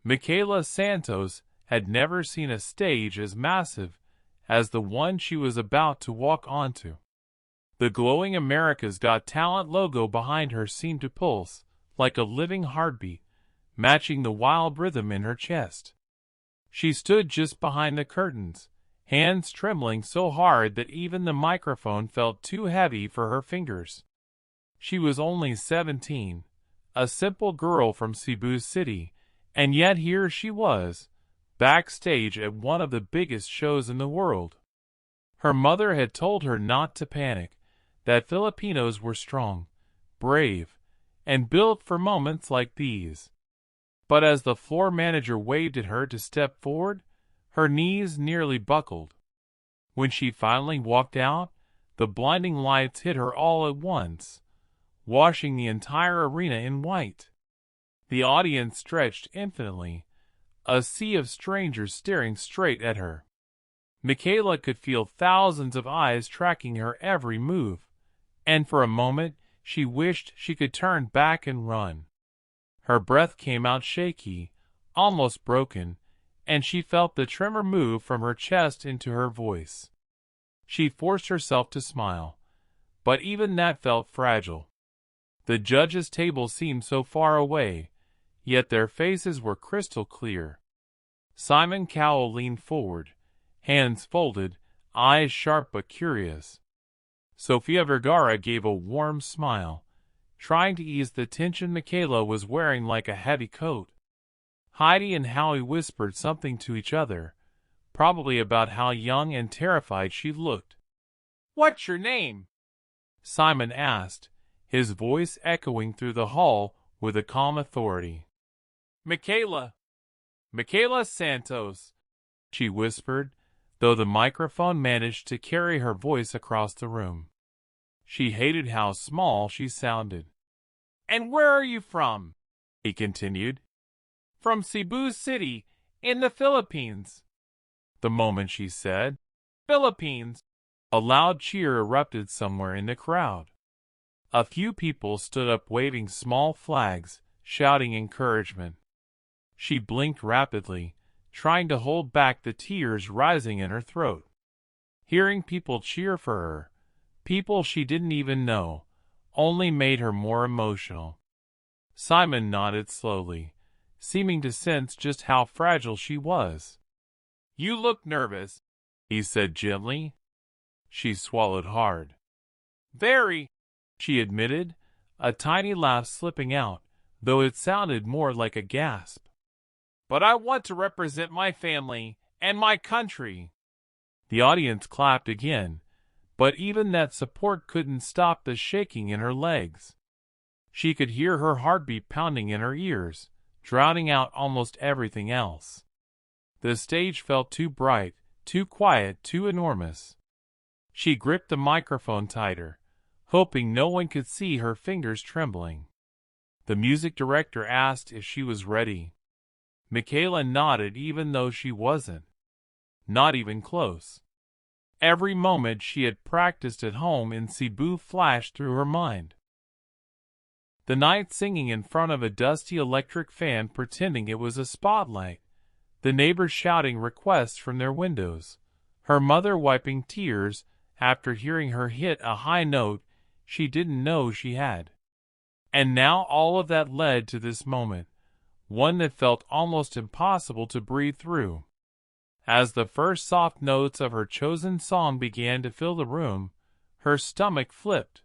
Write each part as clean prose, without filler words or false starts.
Michaela Santos had never seen a stage as massive as the one she was about to walk onto. The glowing America's Got Talent logo behind her seemed to pulse like a living heartbeat, matching the wild rhythm in her chest. She stood just behind the curtains, hands trembling so hard that even the microphone felt too heavy for her fingers. She was only 17, a simple girl from Cebu City, and yet here she was, backstage at one of the biggest shows in the world. Her mother had told her not to panic, that Filipinos were strong, brave, and built for moments like these. But as the floor manager waved at her to step forward, her knees nearly buckled. When she finally walked out, the blinding lights hit her all at once, washing the entire arena in white. The audience stretched infinitely, a sea of strangers staring straight at her. Michaela could feel thousands of eyes tracking her every move, and for a moment she wished she could turn back and run. Her breath came out shaky, almost broken, and she felt the tremor move from her chest into her voice. She forced herself to smile, but even that felt fragile. The judges' table seemed so far away, yet their faces were crystal clear. Simon Cowell leaned forward, hands folded, eyes sharp but curious. Sofia Vergara gave a warm smile, trying to ease the tension Michaela was wearing like a heavy coat. Heidi and Howie whispered something to each other, probably about how young and terrified she looked. "What's your name?" Simon asked, his voice echoing through the hall with a calm authority. "Michaela. Michaela Santos," she whispered, though the microphone managed to carry her voice across the room. She hated how small she sounded. "And where are you from?" he continued. "From Cebu City, in the Philippines." The moment she said, "Philippines," a loud cheer erupted somewhere in the crowd. A few people stood up waving small flags, shouting encouragement. She blinked rapidly, trying to hold back the tears rising in her throat. Hearing people cheer for her, people she didn't even know, only made her more emotional. Simon nodded slowly, seeming to sense just how fragile she was. "You look nervous," he said gently. She swallowed hard. "Very," she admitted, a tiny laugh slipping out, though it sounded more like a gasp. "But I want to represent my family and my country." The audience clapped again, but even that support couldn't stop the shaking in her legs. She could hear her heartbeat pounding in her ears, drowning out almost everything else. The stage felt too bright, too quiet, too enormous. She gripped the microphone tighter, hoping no one could see her fingers trembling. The music director asked if she was ready. Michaela nodded even though she wasn't. Not even close. Every moment she had practiced at home in Cebu flashed through her mind. The night singing in front of a dusty electric fan pretending it was a spotlight. The neighbors shouting requests from their windows. Her mother wiping tears after hearing her hit a high note she didn't know she had. And now all of that led to this moment, one that felt almost impossible to breathe through. As the first soft notes of her chosen song began to fill the room, her stomach flipped.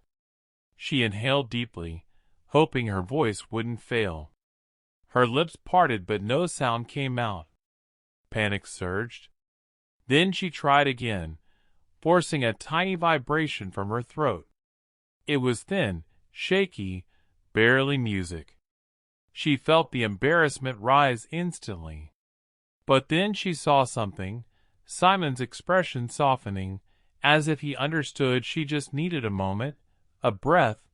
She inhaled deeply, hoping her voice wouldn't fail. Her lips parted but no sound came out. Panic surged. Then she tried again, forcing a tiny vibration from her throat. It was thin, shaky, barely music. She felt the embarrassment rise instantly. But then she saw something, Simon's expression softening, as if he understood she just needed a moment, a breath,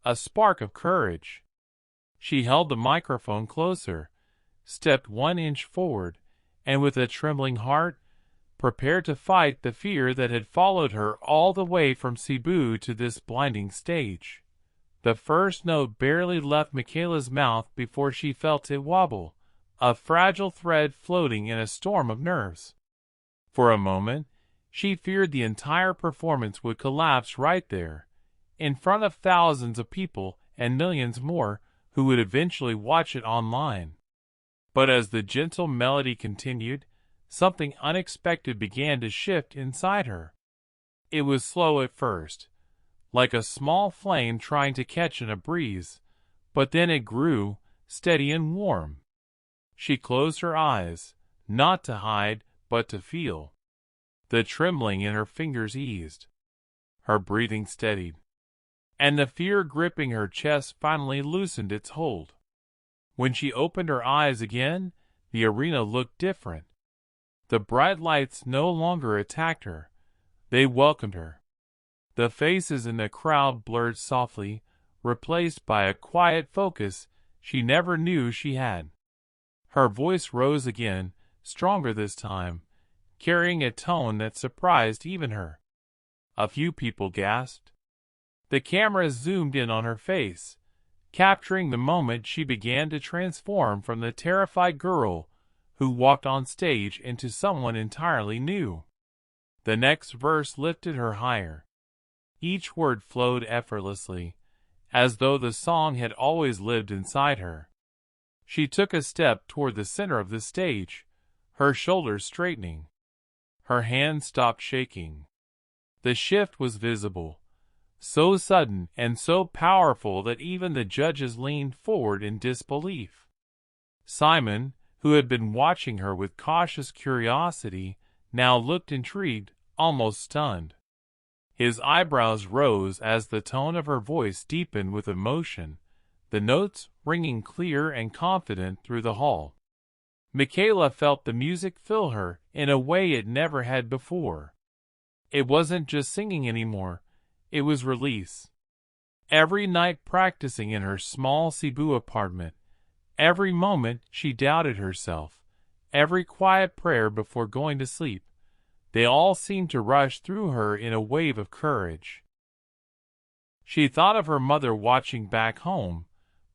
a spark of courage. She held the microphone closer, stepped 1 inch forward, and with a trembling heart, prepared to fight the fear that had followed her all the way from Cebu to this blinding stage. The first note barely left Michaela's mouth before she felt it wobble, a fragile thread floating in a storm of nerves. For a moment, she feared the entire performance would collapse right there, in front of thousands of people and millions more who would eventually watch it online. But as the gentle melody continued, something unexpected began to shift inside her. It was slow at first, like a small flame trying to catch in a breeze, but then it grew, steady and warm. She closed her eyes, not to hide, but to feel. The trembling in her fingers eased. Her breathing steadied, and the fear gripping her chest finally loosened its hold. When she opened her eyes again, the arena looked different. The bright lights no longer attacked her. They welcomed her. The faces in the crowd blurred softly, replaced by a quiet focus she never knew she had. Her voice rose again, stronger this time, carrying a tone that surprised even her. A few people gasped. The cameras zoomed in on her face, capturing the moment she began to transform from the terrified girl who walked on stage into someone entirely new. The next verse lifted her higher. Each word flowed effortlessly, as though the song had always lived inside her. She took a step toward the center of the stage, her shoulders straightening. Her hands stopped shaking. The shift was visible, so sudden and so powerful that even the judges leaned forward in disbelief. Simon, who had been watching her with cautious curiosity, now looked intrigued, almost stunned. His eyebrows rose as the tone of her voice deepened with emotion, the notes ringing clear and confident through the hall. Michaela felt the music fill her in a way it never had before. It wasn't just singing anymore, it was release. Every night practicing in her small Cebu apartment, every moment she doubted herself, every quiet prayer before going to sleep, they all seemed to rush through her in a wave of courage. She thought of her mother watching back home,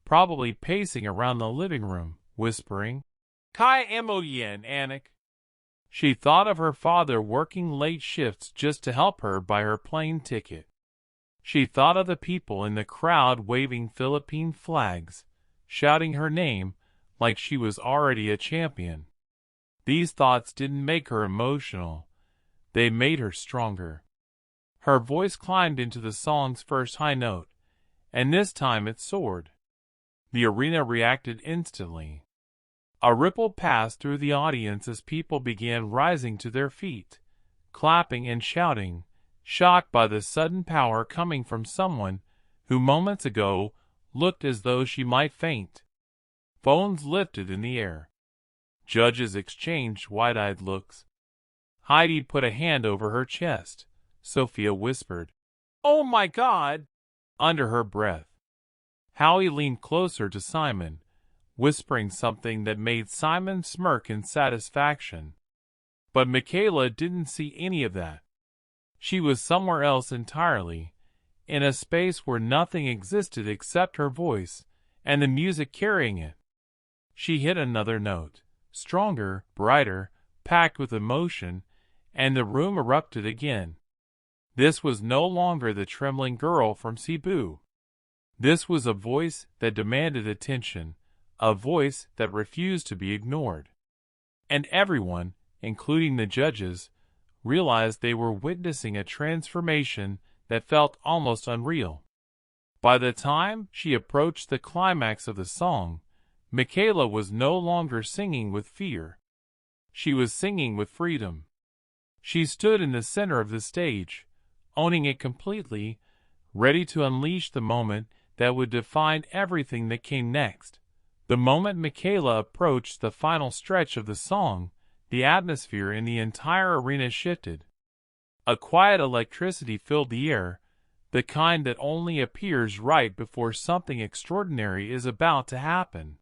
probably pacing around the living room, whispering, "Kai emo yen, Anik." She thought of her father working late shifts just to help her buy her plane ticket. She thought of the people in the crowd waving Philippine flags, shouting her name like she was already a champion. These thoughts didn't make her emotional. They made her stronger. Her voice climbed into the song's first high note, and this time it soared. The arena reacted instantly. A ripple passed through the audience as people began rising to their feet, clapping and shouting, shocked by the sudden power coming from someone who moments ago looked as though she might faint. Phones lifted in the air. Judges exchanged wide-eyed looks. Heidi put a hand over her chest. Sophia whispered, "Oh my God!" under her breath. Howie leaned closer to Simon, whispering something that made Simon smirk in satisfaction. But Michaela didn't see any of that. She was somewhere else entirely, in a space where nothing existed except her voice and the music carrying it. She hit another note, stronger, brighter, packed with emotion, and the room erupted again. This was no longer the trembling girl from Cebu. This was a voice that demanded attention, a voice that refused to be ignored. And everyone, including the judges, realized they were witnessing a transformation that felt almost unreal. By the time she approached the climax of the song, Michaela was no longer singing with fear. She was singing with freedom. She stood in the center of the stage, owning it completely, ready to unleash the moment that would define everything that came next. The moment Michaela approached the final stretch of the song, the atmosphere in the entire arena shifted. A quiet electricity filled the air, the kind that only appears right before something extraordinary is about to happen.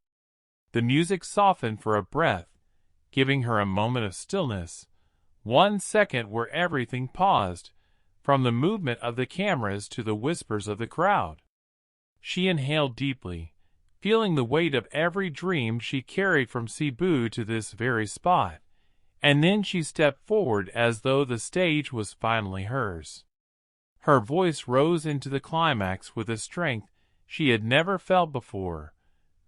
The music softened for a breath, giving her a moment of stillness, 1 second where everything paused, from the movement of the cameras to the whispers of the crowd. She inhaled deeply, feeling the weight of every dream she carried from Cebu to this very spot. And then she stepped forward as though the stage was finally hers. Her voice rose into the climax with a strength she had never felt before,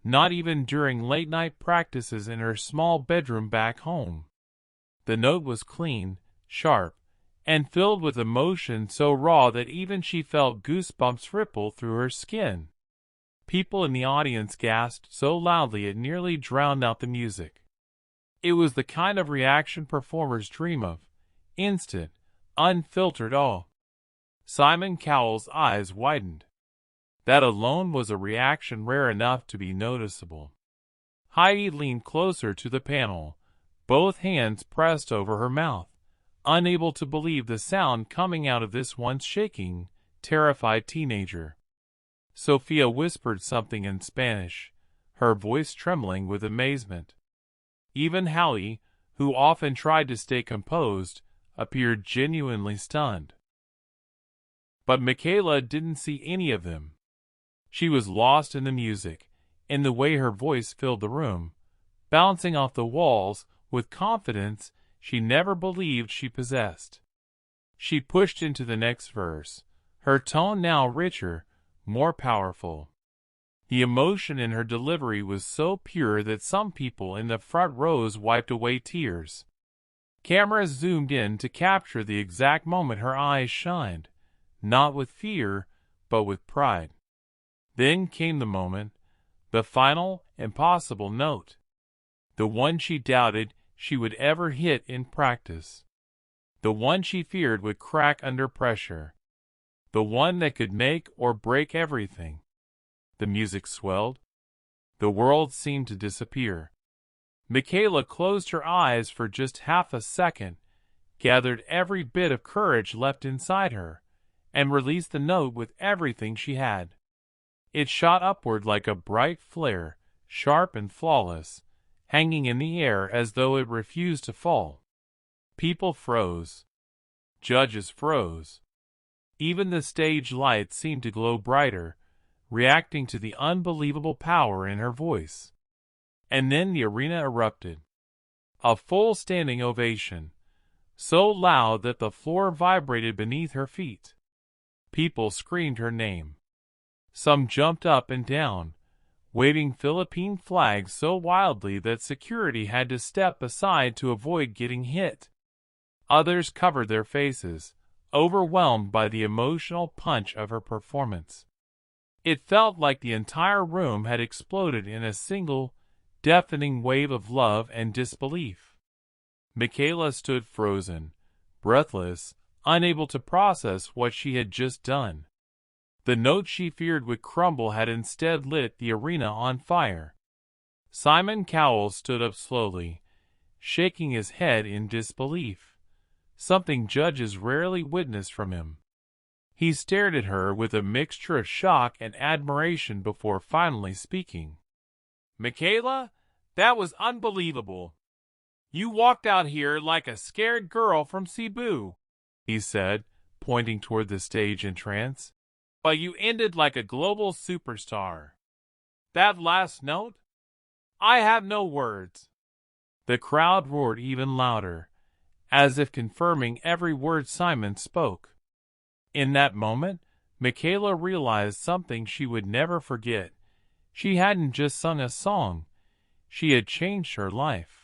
not even during late-night practices in her small bedroom back home. The note was clean, sharp, and filled with emotion so raw that even she felt goosebumps ripple through her skin. People in the audience gasped so loudly it nearly drowned out the music. It was the kind of reaction performers dream of, instant, unfiltered awe. Simon Cowell's eyes widened. That alone was a reaction rare enough to be noticeable. Heidi leaned closer to the panel, both hands pressed over her mouth, unable to believe the sound coming out of this once shaking, terrified teenager. Sophia whispered something in Spanish, her voice trembling with amazement. Even Hallie, who often tried to stay composed, appeared genuinely stunned. But Michaela didn't see any of them. She was lost in the music, in the way her voice filled the room, bouncing off the walls with confidence she never believed she possessed. She pushed into the next verse, her tone now richer, more powerful. The emotion in her delivery was so pure that some people in the front rows wiped away tears. Cameras zoomed in to capture the exact moment her eyes shined, not with fear, but with pride. Then came the moment, the final, impossible note. The one she doubted she would ever hit in practice. The one she feared would crack under pressure. The one that could make or break everything. The music swelled. The world seemed to disappear. Michaela closed her eyes for just half a second, gathered every bit of courage left inside her, and released the note with everything she had. It shot upward like a bright flare, sharp and flawless, hanging in the air as though it refused to fall. People froze. Judges froze. Even the stage lights seemed to glow brighter, reacting to the unbelievable power in her voice. And then the arena erupted. A full standing ovation, so loud that the floor vibrated beneath her feet. People screamed her name. Some jumped up and down, waving Philippine flags so wildly that security had to step aside to avoid getting hit. Others covered their faces, overwhelmed by the emotional punch of her performance. It felt like the entire room had exploded in a single, deafening wave of love and disbelief. Michaela stood frozen, breathless, unable to process what she had just done. The note she feared would crumble had instead lit the arena on fire. Simon Cowell stood up slowly, shaking his head in disbelief, something judges rarely witnessed from him. He stared at her with a mixture of shock and admiration before finally speaking. "Michaela, that was unbelievable. You walked out here like a scared girl from Cebu," he said, pointing toward the stage entrance. "But you ended like a global superstar. That last note? I have no words." The crowd roared even louder, as if confirming every word Simon spoke. In that moment, Michaela realized something she would never forget. She hadn't just sung a song. She had changed her life.